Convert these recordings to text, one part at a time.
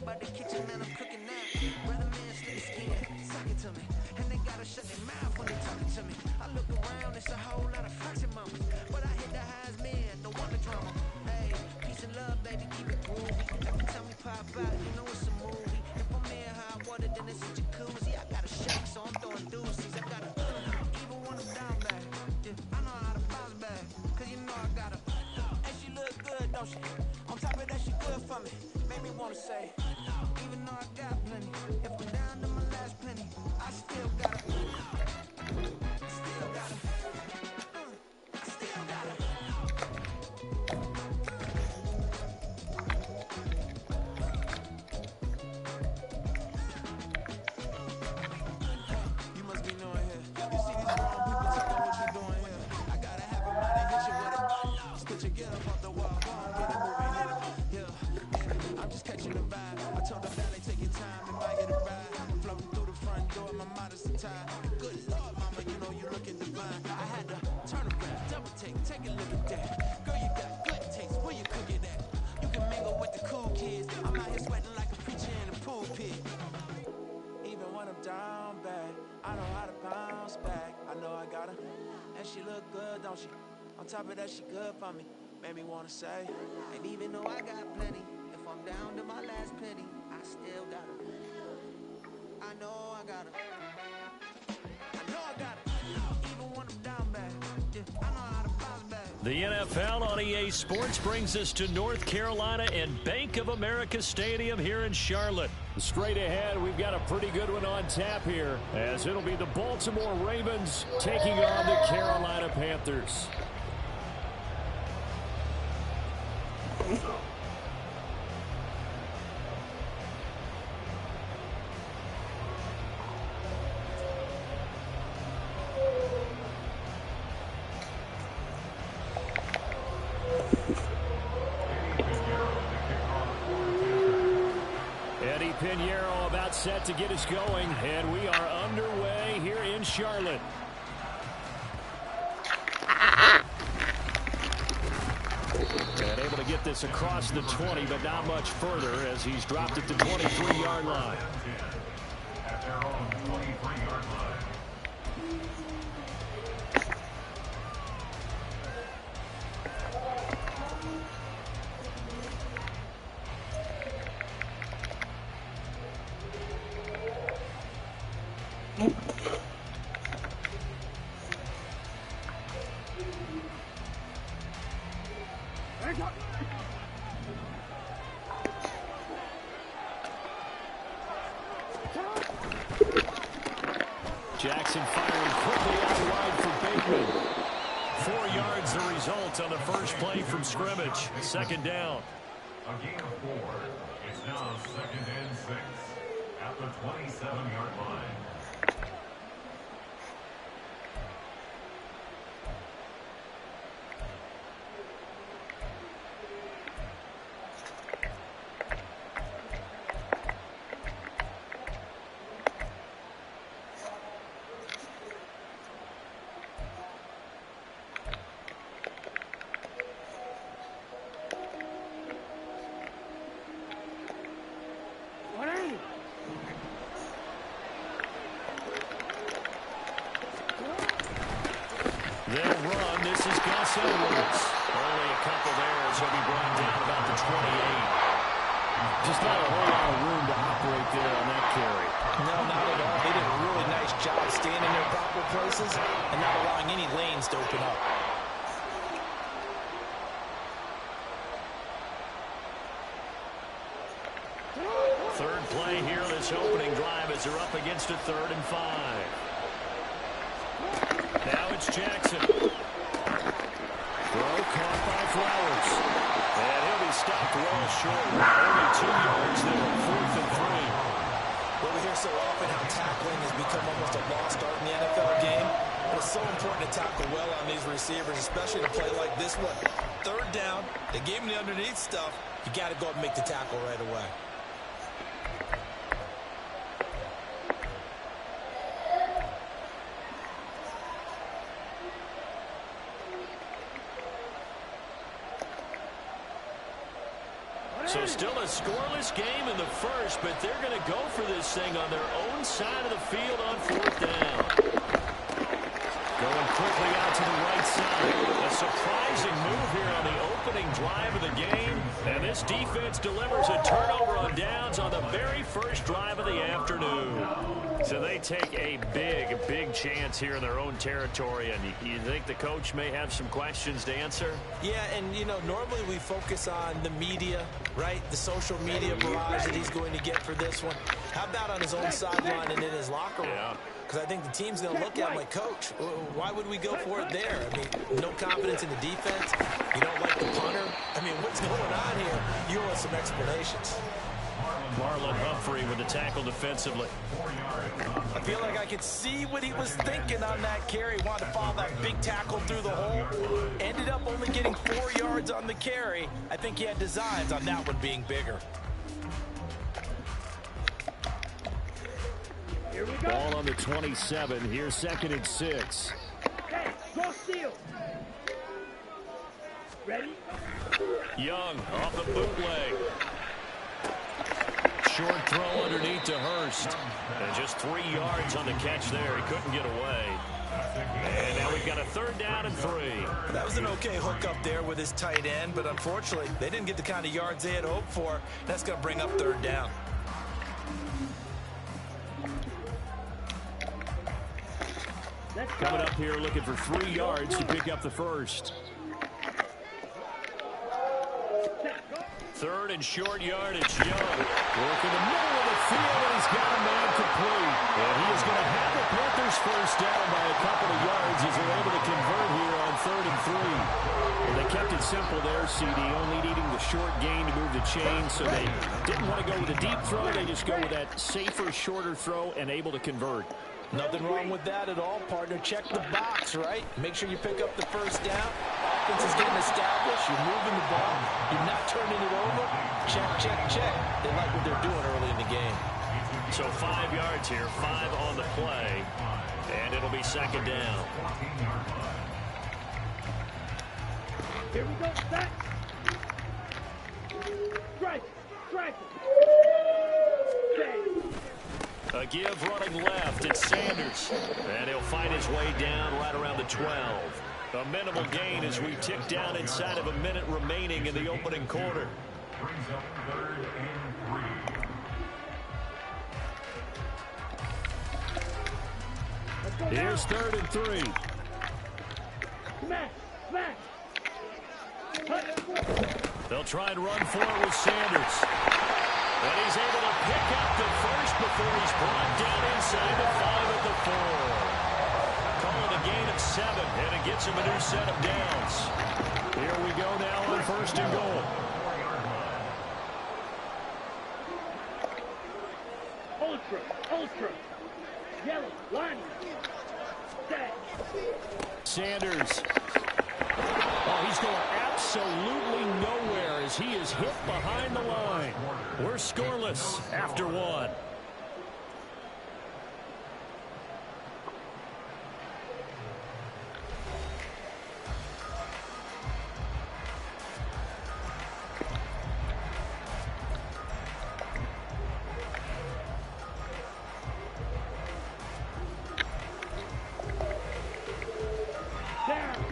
about the kitchen, man, I'm cooking now. Brother man, slick skin, suck it to me. And they gotta shut their mouth when they talking to me. I look around, it's a whole lot of flexing mamas. But I hit the highs, man, don't want the drama. Hey, peace and love, baby, keep it groovy. Every time we pop out, you know it's a movie. If I'm in hot water, then it's a jacuzzi. I got a shake, so I'm throwing deuces. I got a even when I'm down bad. Yeah, I know how to bounce back, cause you know I got a and she look good, don't she? On top of that, she good for me. Make me wanna say, even though I got plenty, if I'm down to my last penny, I still gotta, still gotta, I still gotta. You must be knowing here. You see these wrong people talking what you doing here. I gotta have a mind and hit you with it. Spit your get up off the wall, go on, get it moving, hit it. Yeah, I'm just catching the vibe. I told the valet, take your time and buy you the ride. Floating through the front door, my modest attire. Good Lord, mama, you know you looking divine. I had to turn around, double take a look at that. Girl, you got good taste, where you cook it at? You can mingle with the cool kids. I'm out here sweating like a preacher in a pool pit. Even when I'm down bad, I know how to bounce back. I know I gotta, and she look good, don't she? On top of that, she good for me. Made me wanna say, and even though I got plenty, if I'm down to my last penny, I still gotta. I know I gotta. I know I gotta. Even when I'm down bad, yeah, I know how to bounce back. The NFL on EA Sports brings us to North Carolina and Bank of America Stadium here in Charlotte. Straight ahead, we've got a pretty good one on tap here, as it'll be the Baltimore Ravens taking on the Carolina Panthers. Pinheiro about set to get us going, and we are underway here in Charlotte. And able to get this across the 20, but not much further as he's dropped it to 23-yard line. At their own 23-yard line. Jackson firing quickly out wide for Bateman. 4 yards the result on the first play from scrimmage. Second down. A gain of 4. It's now 2nd and 6 at the 27-yard line. They'll run. This is Gus Edwards. Only a couple there as he'll be brought down about the 28. Just not a whole lot of room to operate there on that carry. No, not at all. They did a really nice job staying in their proper places and not allowing any lanes to open up. Third play here, this opening drive as they're up against a 3rd and 5. Now it's Jackson. Throw caught by Flowers. And he'll be stopped well short. Only 2 yards there, 4th and 3. Well, we hear so often how tackling has become almost a lost art in the NFL game. But it's so important to tackle well on these receivers, especially to play like this one. 3rd down, they gave him the underneath stuff. You got to go up and make the tackle right away. So still a scoreless game in the first, but they're going to go for this thing on their own side of the field on fourth down. Going quickly out to the right side. A surprising move here on the opening drive of the game. And this defense delivers a turnover on downs on the very first drive of the afternoon. So they take a big chance here in their own territory. And you think the coach may have some questions to answer? Yeah, and, you know, normally we focus on the media, right? The social media barrage that he's going to get for this one. How about on his own sideline and in his locker room? Yeah. Because I think the team's going to look at him like, Coach, why would we go for it there? I mean, no confidence in the defense. You don't like the punter. I mean, what's going on here? You owe us some explanations. Marlon Humphrey with the tackle defensively. I feel like I could see what he was thinking on that carry. Wanted to follow that big tackle through the hole. Ended up only getting 4 yards on the carry. I think he had designs on that one being bigger. Here we go. Ball on the 27. Here's 2nd and 6. Hey, go steal. Ready? Young off the bootleg. Short throw underneath to Hurst. And just 3 yards on the catch there. He couldn't get away. And now we've got a 3rd down and 3. That was an okay hook up there with his tight end, but unfortunately, they didn't get the kind of yards they had hoped for. That's going to bring up 3rd down. Coming up here looking for 3 yards to pick up the first. 3rd and short yardage. Young work in the middle of the field, and he's got a man complete. And he is going to have the Panthers first down by a couple of yards as they're able to convert here on 3rd and 3. Well, they kept it simple there, CD, only needing the short gain to move the chain, so they didn't want to go with a deep throw. They just go with that safer, shorter throw and able to convert. Nothing wrong with that at all, partner. Check the box, right? Make sure you pick up the first down. Offense is getting established. You're moving the ball. You're not turning it over. Check. They like what they're doing early in the game. So 5 yards here, 5 on the play, and it'll be 2nd down. Here we go, set. Strike. A give running left, it's Sanders. And he'll find his way down right around the 12. A minimal gain as we tick down inside of a minute remaining in the opening quarter. Brings up 3rd and 3. Here's 3rd and 3. Smash. They'll try and run for it with Sanders. And he's able to pick up the first before he's brought down inside the 5 at the 4. Calling a gain of 7, and it gets him a new set of downs. Here we go now on 1st and goal. Ultra. Yellow, line. Set. Sanders. Oh, he's going absolutely nowhere as he is hit behind the line. We're scoreless after 1.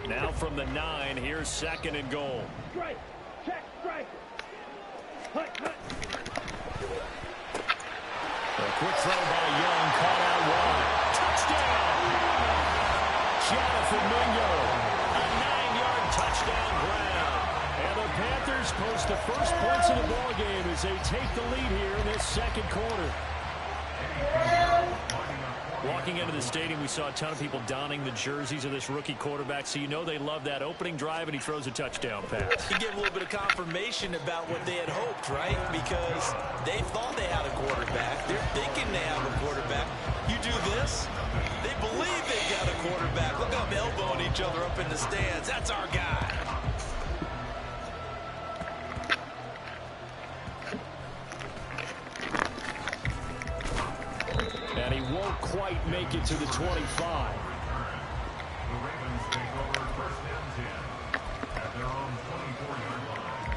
Now from the 9, here's 2nd and goal. Strike. Check. Strike. Hut. A quick throw by Young, caught out wide. Touchdown! Jonathan Mingo, a 9-yard touchdown grab. And the Panthers post the first points in the ballgame as they take the lead here in this 2nd quarter. Walking into the stadium, we saw a ton of people donning the jerseys of this rookie quarterback, so you know they love that opening drive, and he throws a touchdown pass. He gave a little bit of confirmation about what they had hoped, right? Because they thought they had a quarterback. They're thinking they have a quarterback. You do this, they believe they've got a quarterback. Look how they're elbowing each other up in the stands. That's our guy. And he won't quite make it to the 25. The Ravens take over 1st and 10 at their own 24-yard line.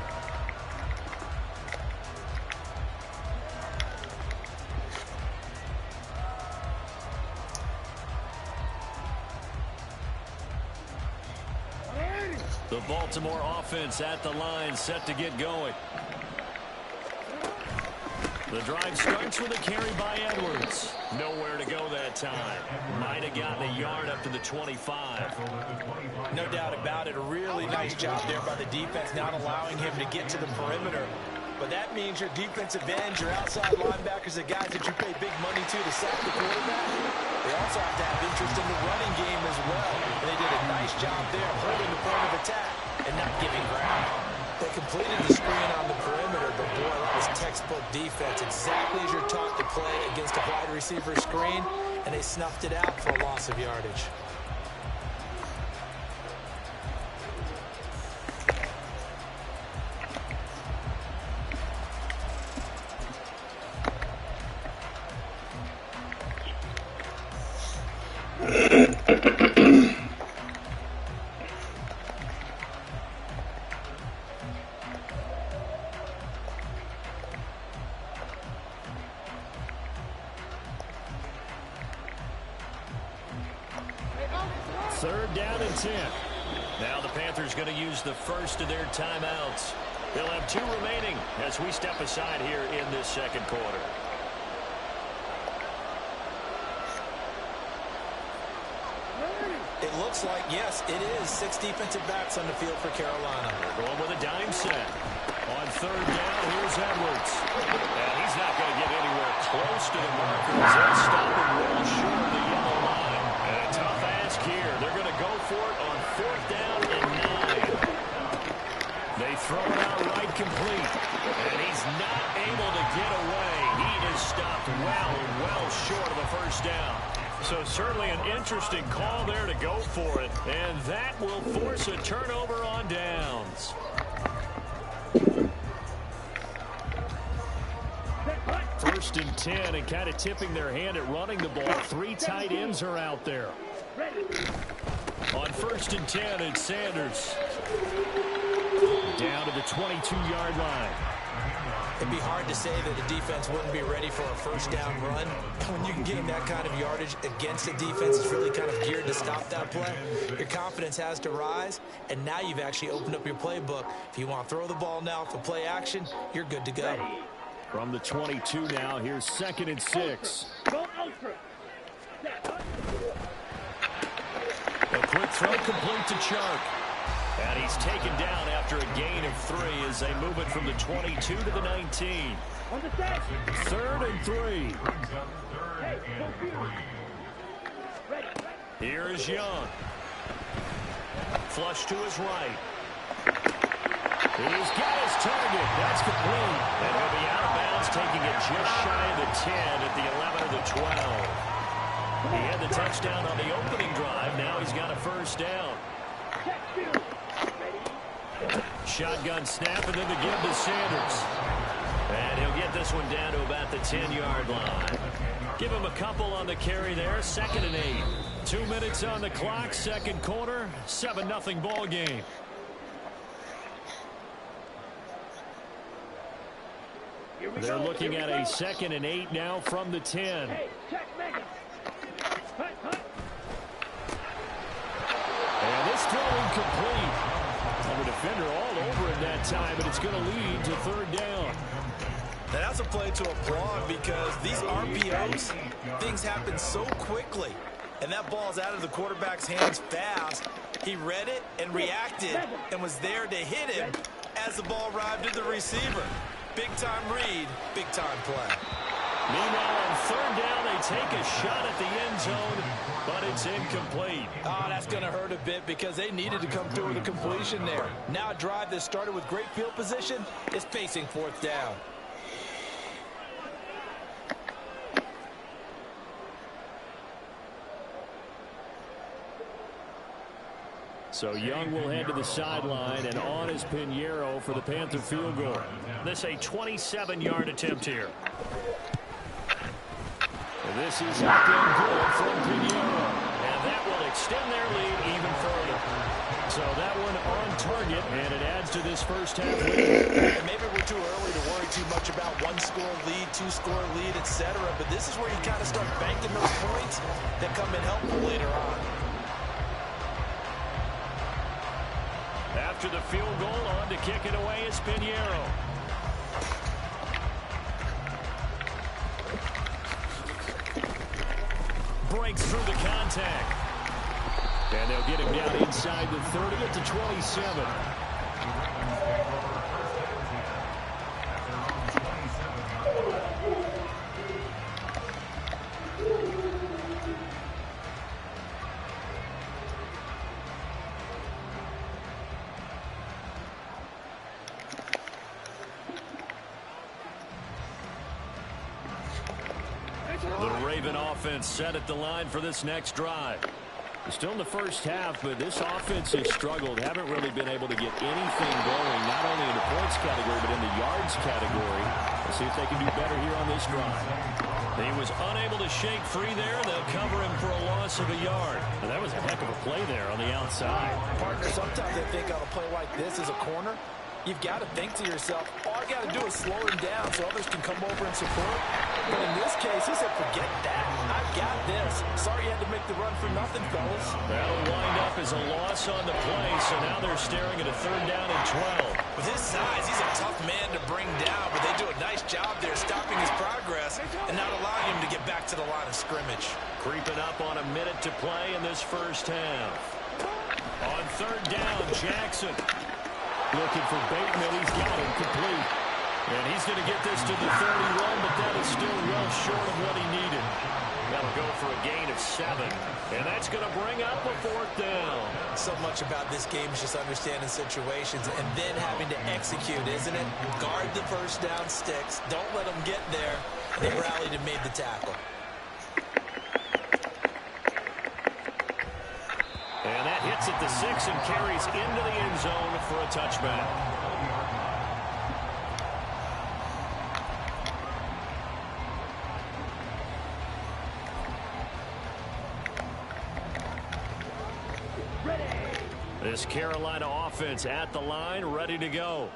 The Baltimore offense at the line, set to get going. The drive starts with a carry by Edwards. Nowhere to go that time. Might have gotten a yard up to the 25. No doubt about it. A really nice job there by the defense, not allowing him to get to the perimeter. But that means your defensive ends, your outside linebackers, the guys that you pay big money to sack the quarterback, they also have to have interest in the running game as well. And they did a nice job there holding the point of attack and not giving ground. They completed the screen on the perimeter, but boy, that was textbook defense. Exactly as you're taught to play against a wide receiver screen, and they snuffed it out for a loss of yardage. Third down and 10. Now the Panthers going to use the first of their timeouts. They'll have 2 remaining as we step aside here in this second quarter. It looks like, yes, it is 6 defensive backs on the field for Carolina. They're going with a dime set. On third down, here's Edwards. And he's not going to get anywhere close to the markers. They'll stop him well short of the yellow line. And a tough ask here. They're going to go for it on 4th down and 9. They throw it out right complete. And he's not able to get away. He is stopped well short of a first down. So certainly an interesting call there to go for it. And that will force a turnover on downs. First and 10, and kind of tipping their hand at running the ball. 3 tight ends are out there. On first and 10, it's Sanders. Down to the 22-yard line. It'd be hard to say that the defense wouldn't be ready for a first down run. When you can gain that kind of yardage against a defense that's really kind of geared to stop that play, your confidence has to rise, and now you've actually opened up your playbook. If you want to throw the ball now for play action, you're good to go. From the 22 now, here's 2nd and 6. A quick throw complete to Chark. And he's taken down after a gain of 3 as they move it from the 22 to the 19. 3rd and 3. Here is Young. Flush to his right. He's got his target. That's complete. And he'll be out of bounds, taking it just shy of the 10 at the 11 of the 12. He had the touchdown on the opening drive. Now he's got a first down. Shotgun snap, and then the give to Sanders. And he'll get this one down to about the 10-yard line. Give him a couple on the carry there. 2nd and 8. 2 minutes on the clock, second quarter. 7-0 ball game. They're looking at a 2nd and 8 now from the 10. And this throw incomplete. And the defender all over it that time, but it's going to lead to 3rd down. Now that's a play to applaud because these RPOs, things happen so quickly. And that ball's out of the quarterback's hands fast. He read it and reacted and was there to hit him as the ball arrived at the receiver. Big-time read, big-time play. Meanwhile, on 3rd down, they take a shot at the end zone, but it's incomplete. Oh, that's going to hurt a bit because they needed to come through with a completion there. Now a drive that started with great field position is facing 4th down. So Young will head to the sideline, and on is Pinheiro for the Panther field goal. This a 27-yard attempt here. This is up and good from Pinheiro. And that will extend their lead even further. So that one on target, and it adds to this first half lead. Maybe we're too early to worry too much about 1-score lead, 2-score lead, etc. But this is where you kind of start banking those points that come in helpful later on. after the field goal. On to kick it away is Pinheiro. Breaks through the contact. And they'll get him down inside the 30 at the 27. The Raven offense set at the line for this next drive. Still in the first half, but this offense has struggled. Haven't really been able to get anything going, not only in the points category, but in the yards category. Let's see if they can do better here on this drive. He was unable to shake free there. They'll cover him for a loss of a yard. And that was a heck of a play there on the outside. Partner, sometimes I think on a play like this as a corner, you've got to think to yourself, all I got to do is slow him down so others can come over and support. But in this case, he said, forget that. I've got this. Sorry you had to make the run for nothing, fellas. That'll wind up as a loss on the play, so now they're staring at a 3rd down and 12. With his size, he's a tough man to bring down, but they do a nice job there stopping his progress and not allowing him to get back to the line of scrimmage. Creeping up on a minute to play in this first half. On 3rd down, Jackson. Looking for Bateman. He's got him complete. And he's going to get this to the 31, but that is still well short of what he needed. That'll go for a gain of 7. And that's going to bring up a 4th down. So much about this game is just understanding situations and then having to execute, isn't it? Guard the first down sticks. Don't let them get there. They rallied and made the tackle. And that hits at the 6 and carries into the end zone for a touchback. This Carolina offense at the line, ready to go.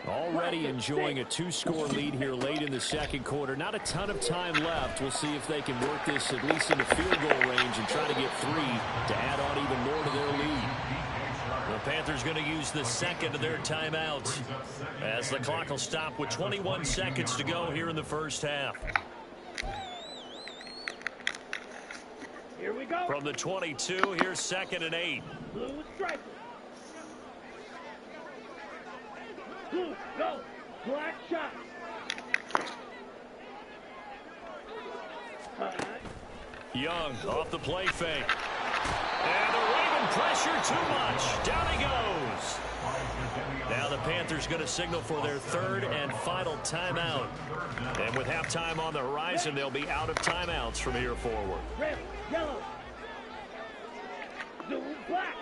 Already enjoying a 2-score lead here late in the second quarter. Not a ton of time left. We'll see if they can work this at least into field goal range and try to get 3 to add on even more to their lead. The Panthers going to use the second of their timeouts as the clock will stop with 21 seconds to go here in the first half. Here we go. From the 22, here's 2nd and 8. Blue striker. Blue, go. Black shot. Young off the play fake. And the Raven pressure too much. Down he goes. Now the Panthers going to signal for their 3rd and final timeout. And with halftime on the horizon, they'll be out of timeouts from here forward. Red, yellow. Blue, black.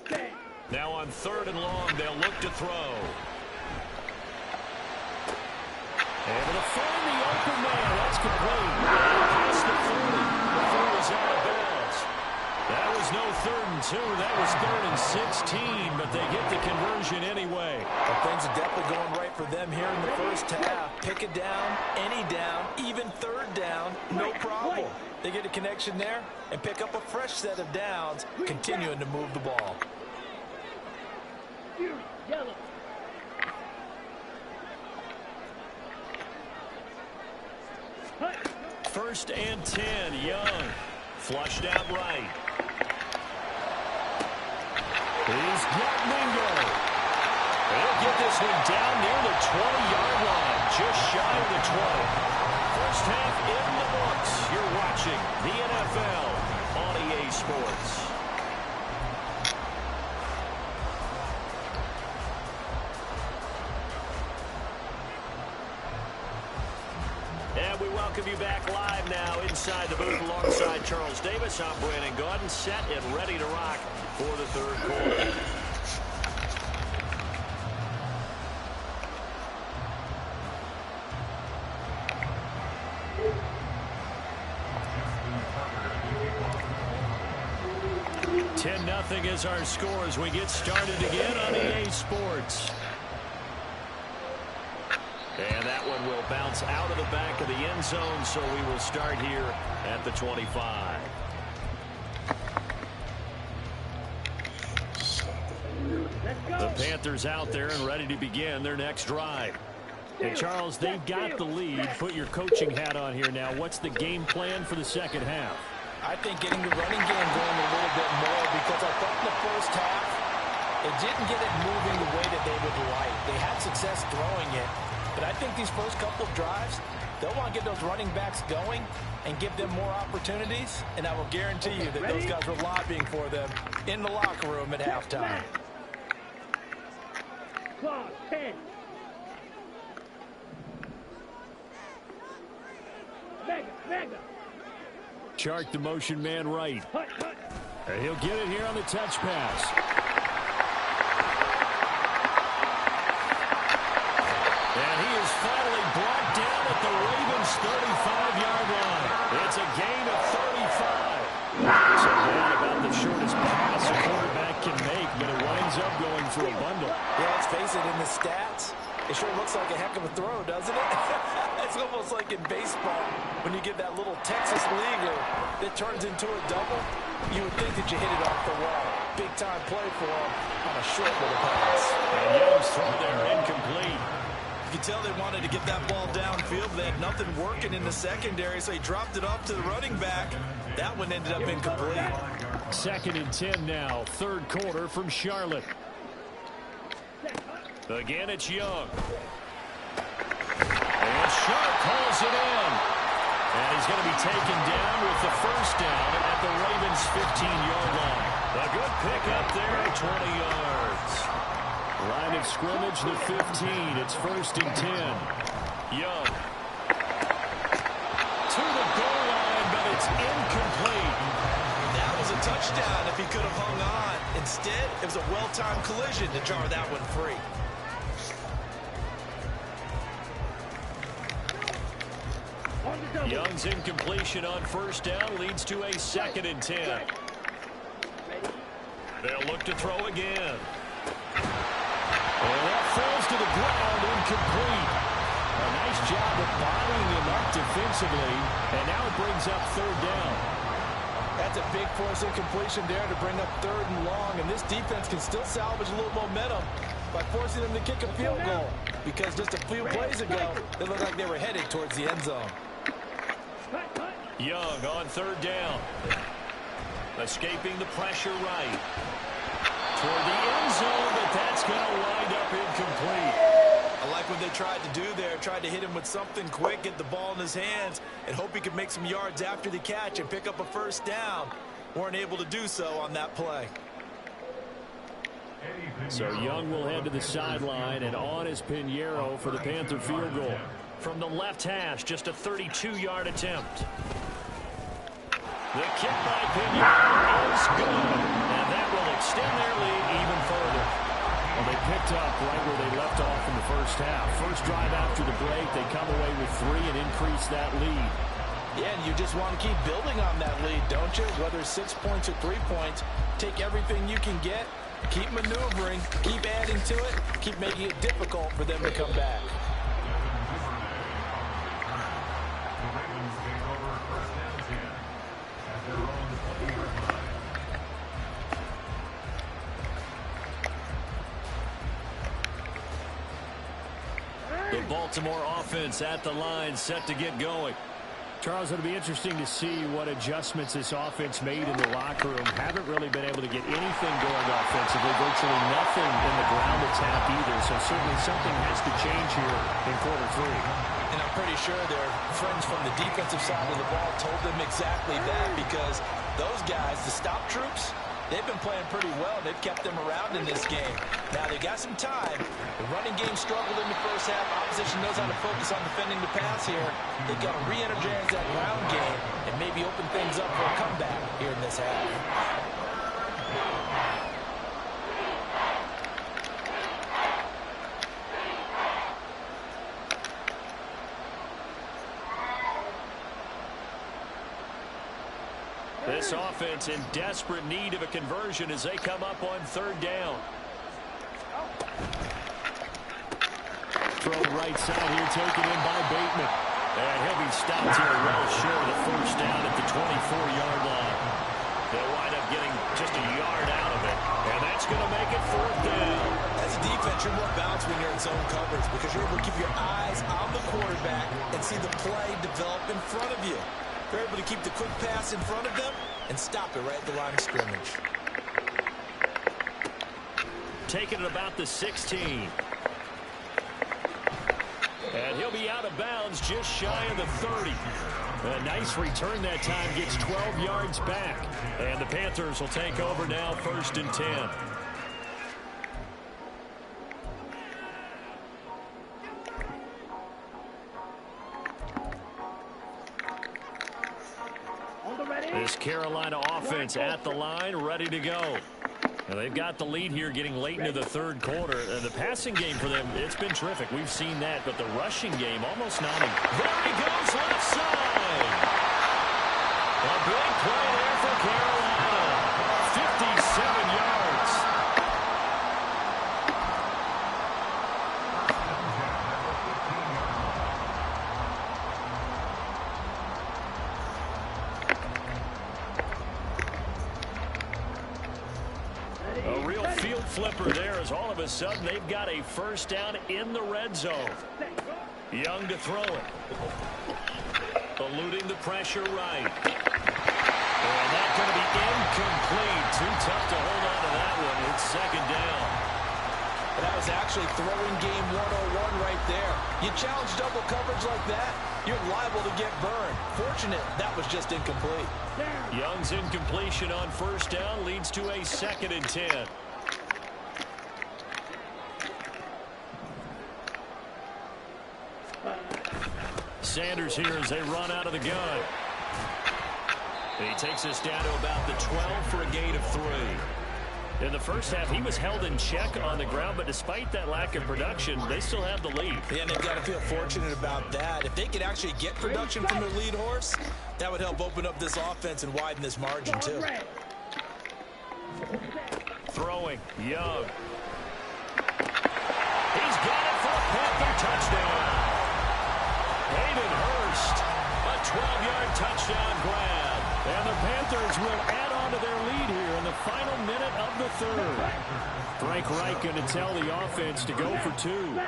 Stay. Now on 3rd and long, they'll look to throw. Able to find the open man. That's complete. Past the 40. The throw is out of bounds. That was no 3rd and 2. That was 3rd and 16, but they get the conversion anyway. Well, things are definitely going right for them here in the first half. Pick it down, any down, even 3rd down, no problem. They get a connection there and pick up a fresh set of downs, continuing to move the ball. Yellow. 1st and 10, Young. Flushed out right. He's got Mingo. They'll get this one down near the 20-yard line, just shy of the 20. First half in the books. You're watching the NFL on EA Sports. And we welcome you back live now inside the booth alongside Charles Davis. I'm Brandon Gaudin, set and ready to rock for the 3rd quarter. Nothing is our score as we get started again on EA Sports. And that one will bounce out of the back of the end zone, so we will start here at the 25. The Panthers out there and ready to begin their next drive. And Charles, they've got the lead. Put your coaching hat on here now. What's the game plan for the second half? I think getting the running game going a little bit more, because I thought in the first half it didn't get it moving the way that they would like. They had success throwing it, but I think these first couple of drives, they'll want to get those running backs going and give them more opportunities, and I will guarantee you that those guys were lobbying for them in the locker room at halftime. Clock 10. Mega. Chark the motion man right. Hut. And he'll get it here on the touch pass. And he is finally brought down at the Ravens' 35-yard line. It's a gain of 35. So that about the shortest pass a quarterback can make, but it winds up going for a bundle. Yeah, let's face it, in the stats, it sure looks like a heck of a throw, doesn't it? It's almost like in baseball, when you get that little Texas leaguer that turns into a double, you would think that you hit it off the wall. Big time play for him on a short little pass. And Young's throw there incomplete. You can tell they wanted to get that ball downfield. They had nothing working in the secondary, so he dropped it off to the running back. That one ended up incomplete. 2nd and 10 now, third quarter from Charlotte. Again, it's Young. And Sharp pulls it in. And he's going to be taken down with the first down at the Ravens' 15-yard line. A good pick up there, 20 yards. Line of scrimmage, the 15. It's 1st and 10. Young. To the goal line, but it's incomplete. That was a touchdown if he could have hung on. Instead, it was a well-timed collision to jar that one free. Young's incompletion on first down leads to a 2nd and 10. They'll look to throw again. And that falls to the ground, incomplete. A nice job of bodying him up defensively, and now it brings up 3rd down. That's a big force incompletion there to bring up 3rd and long, and this defense can still salvage a little momentum by forcing them to kick a field goal, because just a few plays ago, they looked like they were headed towards the end zone. Young on 3rd down. Escaping the pressure right. Toward the end zone, but that's going to wind up incomplete. I like what they tried to do there. Tried to hit him with something quick, get the ball in his hands, and hope he could make some yards after the catch and pick up a first down. Weren't able to do so on that play. So Young will head to the sideline, and on is Pinheiro for the Panther field goal. From the left hash, just a 32-yard attempt. The kick by Pinheiro is good, and that will extend their lead even further. Well, they picked up right where they left off in the first half. First drive after the break, they come away with 3 and increase that lead. Yeah, and you just want to keep building on that lead, don't you? Whether it's 6 points or 3 points, take everything you can get, keep maneuvering, keep adding to it, keep making it difficult for them to come back. The Baltimore offense at the line, set to get going. Charles, it'll be interesting to see what adjustments this offense made in the locker room. Haven't really been able to get anything going offensively. Virtually nothing in the ground attack either. So certainly something has to change here in quarter 3. And I'm pretty sure their friends from the defensive side of the ball told them exactly that, because those guys, the stop troops, they've been playing pretty well. They've kept them around in this game. Now, they got some time. The running game struggled in the first half. Opposition knows how to focus on defending the pass here. They've got to re-energize that ground game and maybe open things up for a comeback here in this half. This offense in desperate need of a conversion as they come up on 3rd down. Throw right side here, taken in by Bateman. And he'll be stopped here well short of the first down at the 24-yard line. They'll wind up getting just a yard out of it, and that's going to make it 4th down. As a defense, you're more balanced when you're in zone coverage because you're able to keep your eyes on the quarterback and see the play develop in front of you. You're able to keep the quick pass in front of them and stop it right at the line of scrimmage. Taking it about the 16. And he'll be out of bounds just shy of the 30. A nice return that time, gets 12 yards back. And the Panthers will take over now, 1st and 10. This Carolina offense at the line, ready to go. Now they've got the lead here getting late into the 3rd quarter. And the passing game for them, it's been terrific. We've seen that, but the rushing game almost not. There he goes, left side. A big play there for Carolina. 57 yards. A real field flipper there as all of a sudden they've got a 1st down in the red zone. Young to throw it. Eluding the pressure right. And that's going to be incomplete. Too tough to hold on to that one. It's 2nd down. That was actually throwing game 101 right there. You challenge double coverage like that, you're liable to get burned. Fortunate that was just incomplete. Young's incompletion on 1st down leads to a 2nd and 10. Sanders here as they run out of the gun. He takes us down to about the 12 for a gain of 3. In the first half, he was held in check on the ground, but despite that lack of production, they still have the lead. Yeah, and they've got to feel fortunate about that. If they could actually get production from their lead horse, that would help open up this offense and widen this margin, too. Throwing, Young. He's got it for a Panther touchdown. Hayden Hurst, a 12-yard touchdown grab. And the Panthers will add on to their lead here in the final minute of the 3rd. Frank Reich going to tell the offense to go for 2.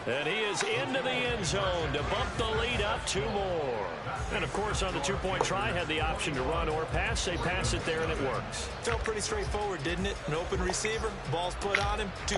And he is into the end zone to bump the lead up 2 more. And, of course, on the 2-point try, had the option to run or pass. They pass it there, and it works. Felt pretty straightforward, didn't it? An open receiver, ball's put on him, 2